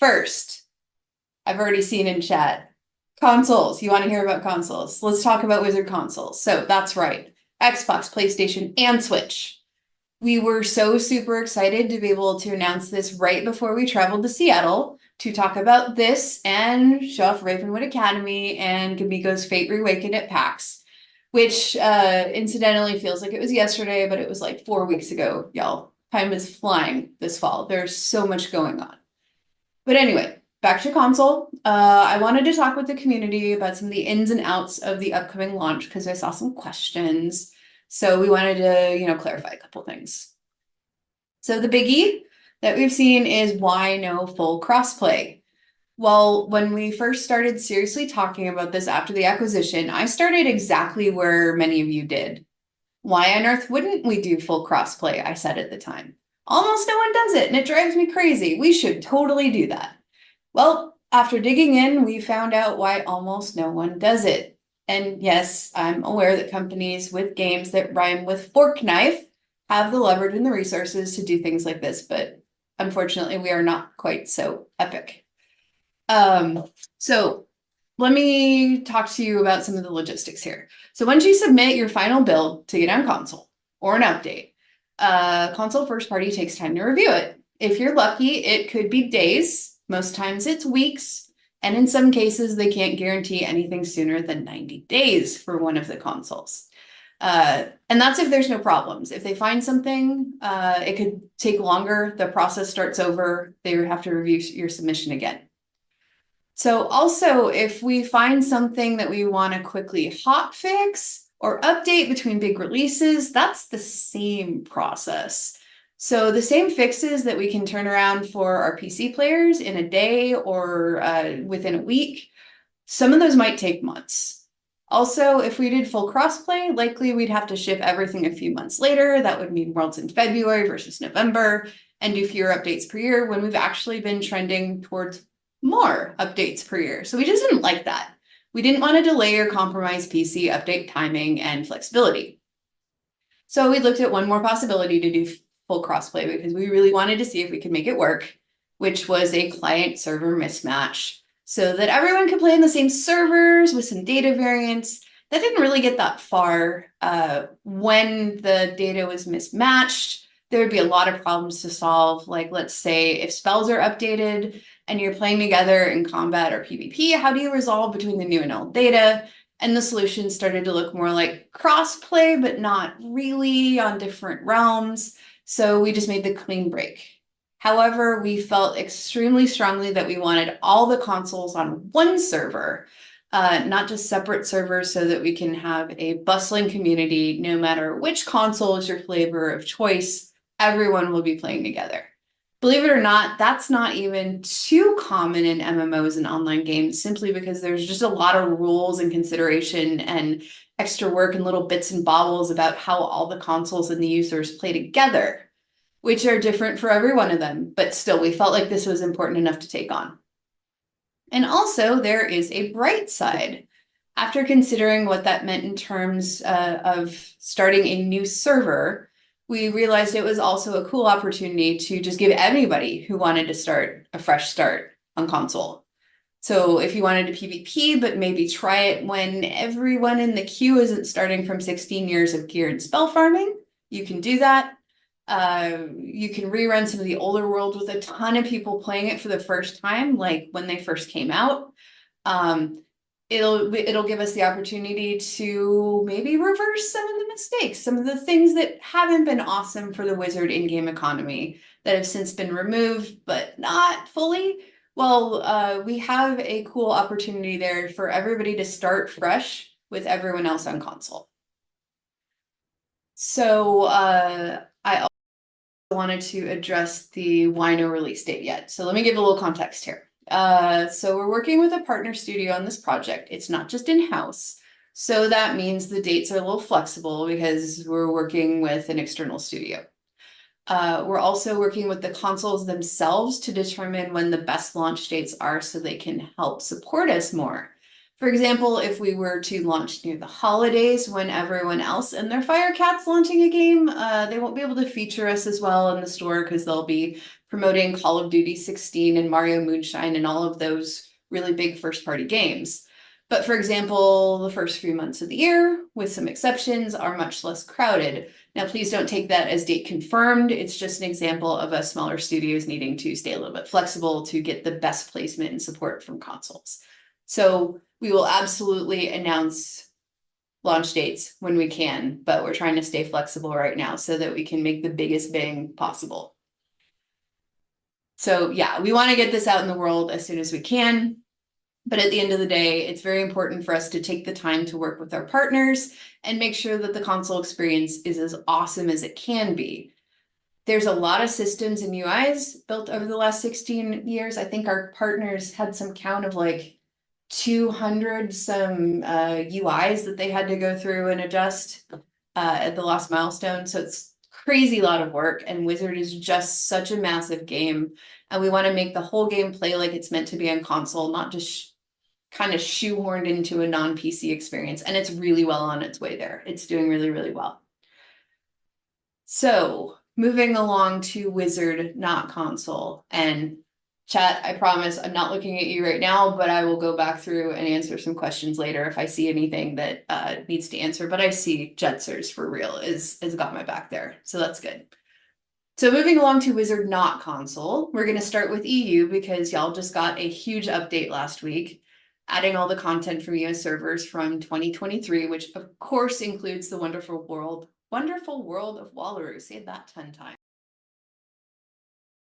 First, I've already seen in chat, consoles. You want to hear about consoles? Let's talk about Wizard consoles. So that's right. Xbox, PlayStation, and Switch. We were so super excited to be able to announce this right before we traveled to Seattle to talk about this and show off Ravenwood Academy and Gamigo's Fate Reawakened at PAX, which incidentally feels like it was yesterday, but it was like 4 weeks ago, y'all. Time is flying this fall. There's so much going on. But anyway, back to console. I wanted to talk with the community about some of the ins and outs of the upcoming launch because I saw some questions. So we wanted to, clarify a couple things. So the biggie that we've seen is why no full crossplay? Well, when we first started seriously talking about this after the acquisition, I started exactly where many of you did. Why on earth wouldn't we do full crossplay? I said at the time. Almost no one does it, and it drives me crazy. We should totally do that. Well, after digging in, we found out why almost no one does it. And yes, I'm aware that companies with games that rhyme with fork knife have the leverage and the resources to do things like this, but unfortunately, we are not quite so epic. So let me talk to you about some of the logistics here. So once you submit your final build to get on console or an update, console first party takes time to review it. If you're lucky, it could be days. Most times it's weeks. And in some cases, they can't guarantee anything sooner than 90 days for one of the consoles. And that's if there's no problems. If they find something, it could take longer. The process starts over. They have to review your submission again. So also, if we find something that we want to quickly hotfix or update between big releases, that's the same process. So the same fixes that we can turn around for our PC players in a day or within a week, some of those might take months. Also, if we did full crossplay, likely we'd have to ship everything a few months later. That would mean Worlds in February versus November, and do fewer updates per year when we've actually been trending towards more updates per year. So we just didn't like that. We didn't want to delay or compromise PC update timing and flexibility. So we looked at one more possibility to do full crossplay because we really wanted to see if we could make it work, which was a client server mismatch so that everyone could play on the same servers with some data variants. That didn't really get that far. When the data was mismatched, there would be a lot of problems to solve. Like, let's say if spells are updated and you're playing together in combat or PvP, how do you resolve between the new and old data? And the solution started to look more like crossplay, but not really on different realms. So we just made the clean break. However, we felt extremely strongly that we wanted all the consoles on one server, not just separate servers, so that we can have a bustling community. No matter which console is your flavor of choice, everyone will be playing together. Believe it or not, that's not even too common in MMOs and online games, simply because there's just a lot of rules and consideration and extra work and little bits and bobbles about how all the consoles and the users play together, which are different for every one of them. But still, we felt like this was important enough to take on. And also, there is a bright side. After considering what that meant in terms of starting a new server, we realized it was also a cool opportunity to just give anybody who wanted to start a fresh start on console. So if you wanted to PvP, but maybe try it when everyone in the queue isn't starting from 16 years of gear and spell farming, you can do that. You can rerun some of the older worlds with a ton of people playing it for the first time, like when they first came out. It'll give us the opportunity to maybe reverse some of the mistakes, some of the things that haven't been awesome for the Wizard in-game economy that have since been removed, but not fully. Well, we have a cool opportunity there for everybody to start fresh with everyone else on console. So I also wanted to address the why no release date yet. So let me give a little context here. So we're working with a partner studio on this project. It's not just in-house. So that means the dates are a little flexible because we're working with an external studio. We're also working with the consoles themselves to determine when the best launch dates are so they can help support us more. For example, if we were to launch near the holidays when everyone else and their Firecat's launching a game, they won't be able to feature us as well in the store because they'll be promoting Call of Duty 16 and Mario Moonshine and all of those really big first-party games. But for example, the first few months of the year, with some exceptions, are much less crowded. Now, please don't take that as date confirmed. It's just an example of us smaller studios needing to stay a little bit flexible to get the best placement and support from consoles. So we will absolutely announce launch dates when we can, but we're trying to stay flexible right now so that we can make the biggest bang possible. So yeah, we want to get this out in the world as soon as we can. But at the end of the day, it's very important for us to take the time to work with our partners and make sure that the console experience is as awesome as it can be. There's a lot of systems and UIs built over the last 16 years. I think our partners had some count of like 200 some UIs that they had to go through and adjust at the last milestone. So it's crazy lot of work, and Wizard is just such a massive game. And we want to make the whole game play like it's meant to be on console, not just kind of shoehorned into a non-PC experience. And it's really well on its way there. It's doing really, really well. So moving along to Wizard, not console. And chat, I promise I'm not looking at you right now, but I will go back through and answer some questions later if I see anything that needs to answer. But I see Jetsers for real is got my back there. So that's good. So moving along to Wizard, not console, we're going to start with EU because y'all just got a huge update last week, adding all the content from US servers from 2023, which of course includes the wonderful world of Wallaroo. Say that 10 times.